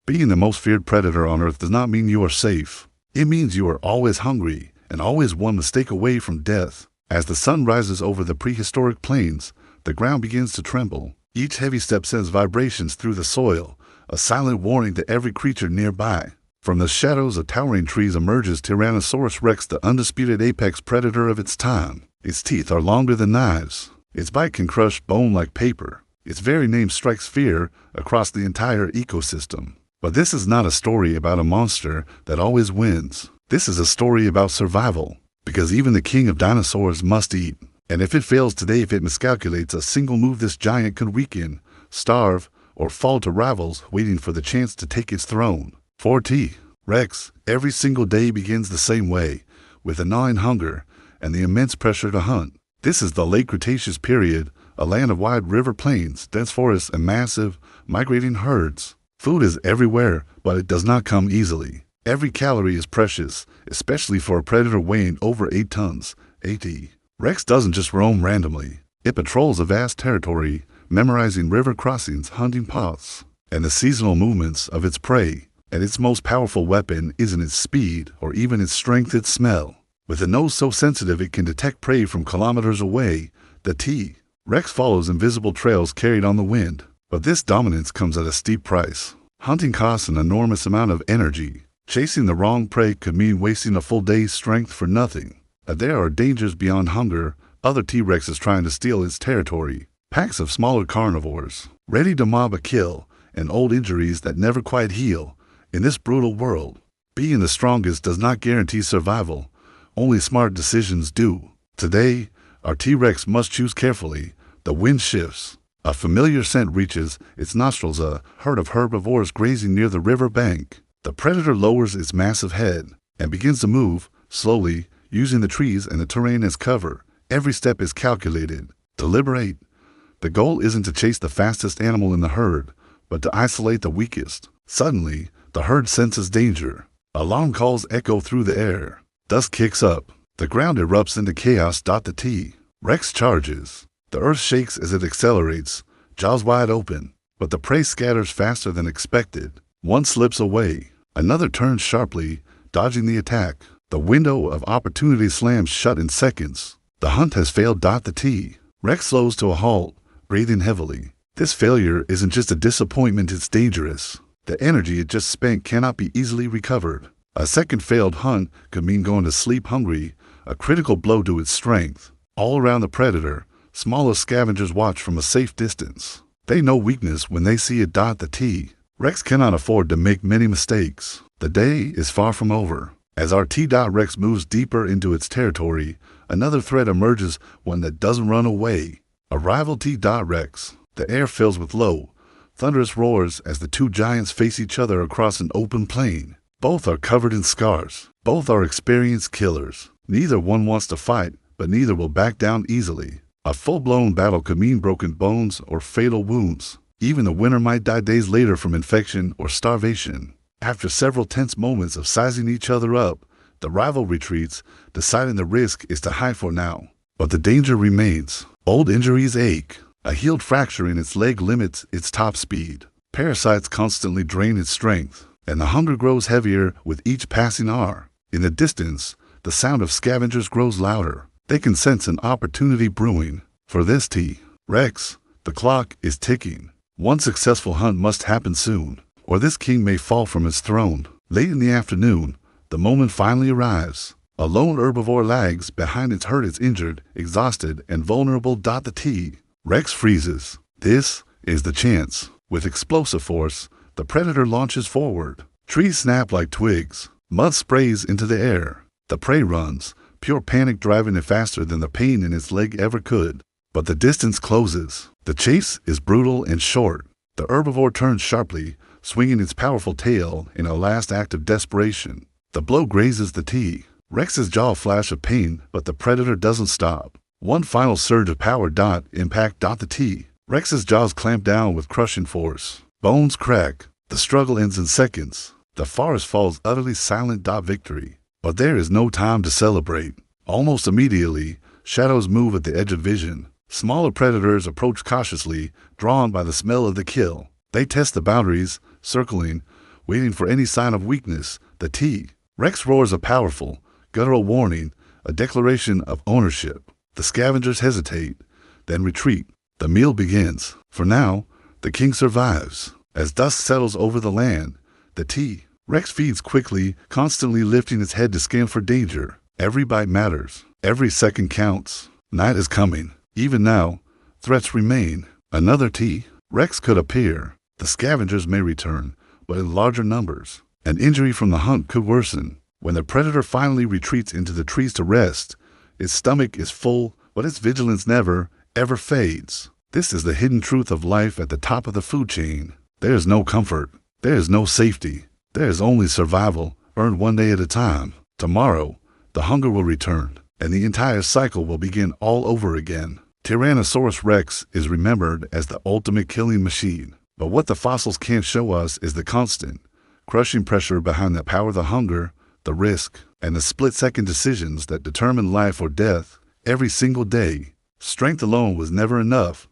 Being the most feared predator on Earth does not mean you are safe. It means you are always hungry and always one mistake away from death. As the sun rises over the prehistoric plains, the ground begins to tremble. Each heavy step sends vibrations through the soil, a silent warning to every creature nearby. From the shadows of towering trees emerges Tyrannosaurus rex, the undisputed apex predator of its time. Its teeth are longer than knives. Its bite can crush bone like paper. Its very name strikes fear across the entire ecosystem. But this is not a story about a monster that always wins. This is a story about survival, because even the king of dinosaurs must eat. And if it fails today, if it miscalculates a single move, this giant could weaken, starve, or fall to rivals waiting for the chance to take its throne. 4T. Rex. Every single day begins the same way, with a gnawing hunger and the immense pressure to hunt. This is the late Cretaceous period, a land of wide river plains, dense forests, and massive, migrating herds. Food is everywhere, but it does not come easily. Every calorie is precious, especially for a predator weighing over 8 tons, AT. Rex doesn't just roam randomly. It patrols a vast territory, memorizing river crossings, hunting paths, and the seasonal movements of its prey. And its most powerful weapon isn't its speed or even its strength, its smell. With a nose so sensitive it can detect prey from kilometers away, the T. Rex follows invisible trails carried on the wind. But this dominance comes at a steep price. Hunting costs an enormous amount of energy. Chasing the wrong prey could mean wasting a full day's strength for nothing. There are dangers beyond hunger, other T-Rexes trying to steal its territory, packs of smaller carnivores, ready to mob a kill, and old injuries that never quite heal. In this brutal world, being the strongest does not guarantee survival. Only smart decisions do. Today, our T-Rex must choose carefully. The wind shifts. A familiar scent reaches its nostrils, a herd of herbivores grazing near the river bank. The predator lowers its massive head and begins to move, slowly, using the trees and the terrain as cover. Every step is calculated, deliberate. The goal isn't to chase the fastest animal in the herd, but to isolate the weakest. Suddenly, the herd senses danger. Alarm calls echo through the air. Dust kicks up. The ground erupts into chaos. The T. Rex charges. The earth shakes as it accelerates, jaws wide open, but the prey scatters faster than expected. One slips away. Another turns sharply, dodging the attack. The window of opportunity slams shut in seconds. The hunt has failed. The T. Rex slows to a halt, breathing heavily. This failure isn't just a disappointment, it's dangerous. The energy it just spent cannot be easily recovered. A second failed hunt could mean going to sleep hungry, a critical blow to its strength. All around the predator, smaller scavengers watch from a safe distance. They know weakness when they see it. The T. Rex cannot afford to make many mistakes. The day is far from over. As our T. Rex moves deeper into its territory, another threat emerges, one that doesn't run away. A rival T. Rex. The air fills with low, thunderous roars as the two giants face each other across an open plain. Both are covered in scars. Both are experienced killers. Neither one wants to fight, but neither will back down easily. A full-blown battle could mean broken bones or fatal wounds. Even the winner might die days later from infection or starvation. After several tense moments of sizing each other up, the rival retreats, deciding the risk is to hide for now. But the danger remains. Old injuries ache. A healed fracture in its leg limits its top speed. Parasites constantly drain its strength, and the hunger grows heavier with each passing hour. In the distance, the sound of scavengers grows louder. They can sense an opportunity brewing. For this T. Rex, the clock is ticking. One successful hunt must happen soon, or this king may fall from his throne. Late in the afternoon, the moment finally arrives. A lone herbivore lags behind its herd, is injured, exhausted, and vulnerable. The T. Rex freezes. This is the chance. With explosive force, the predator launches forward. Trees snap like twigs. Mud sprays into the air. The prey runs, pure panic driving it faster than the pain in its leg ever could. But the distance closes. The chase is brutal and short. The herbivore turns sharply, swinging its powerful tail in a last act of desperation. The blow grazes the T. Rex's jaw flash of pain, but the predator doesn't stop. One final surge of power. Impact. The T. Rex's jaws clamp down with crushing force. Bones crack. The struggle ends in seconds. The forest falls utterly silent. Victory. But there is no time to celebrate. Almost immediately, shadows move at the edge of vision. Smaller predators approach cautiously, drawn by the smell of the kill. They test the boundaries, circling, waiting for any sign of weakness. The T-Rex roars a powerful, guttural warning, a declaration of ownership. The scavengers hesitate, then retreat. The meal begins. For now, the king survives. As dust settles over the land, the T-Rex feeds quickly, constantly lifting its head to scan for danger. Every bite matters. Every second counts. Night is coming. Even now, threats remain. Another T-Rex could appear. The scavengers may return, but in larger numbers. An injury from the hunt could worsen. When the predator finally retreats into the trees to rest, its stomach is full, but its vigilance never, ever fades. This is the hidden truth of life at the top of the food chain. There is no comfort. There is no safety. There is only survival, earned one day at a time. Tomorrow, the hunger will return, and the entire cycle will begin all over again. Tyrannosaurus rex is remembered as the ultimate killing machine. But what the fossils can't show us is the constant, crushing pressure behind the power, the hunger, the risk, and the split-second decisions that determine life or death every single day. Strength alone was never enough.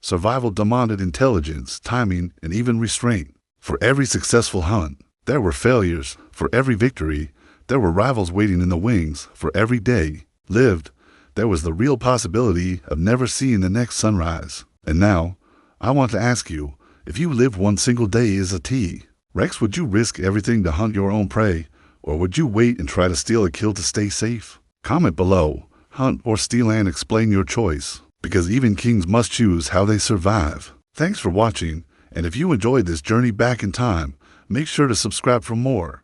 Survival demanded intelligence, timing, and even restraint. For every successful hunt, there were failures. For every victory, there were rivals waiting in the wings. For every day lived, there was the real possibility of never seeing the next sunrise. And now, I want to ask you, if you lived one single day as a T-Rex, would you risk everything to hunt your own prey, or would you wait and try to steal a kill to stay safe? Comment below, hunt or steal, and explain your choice, because even kings must choose how they survive. Thanks for watching, and if you enjoyed this journey back in time, make sure to subscribe for more.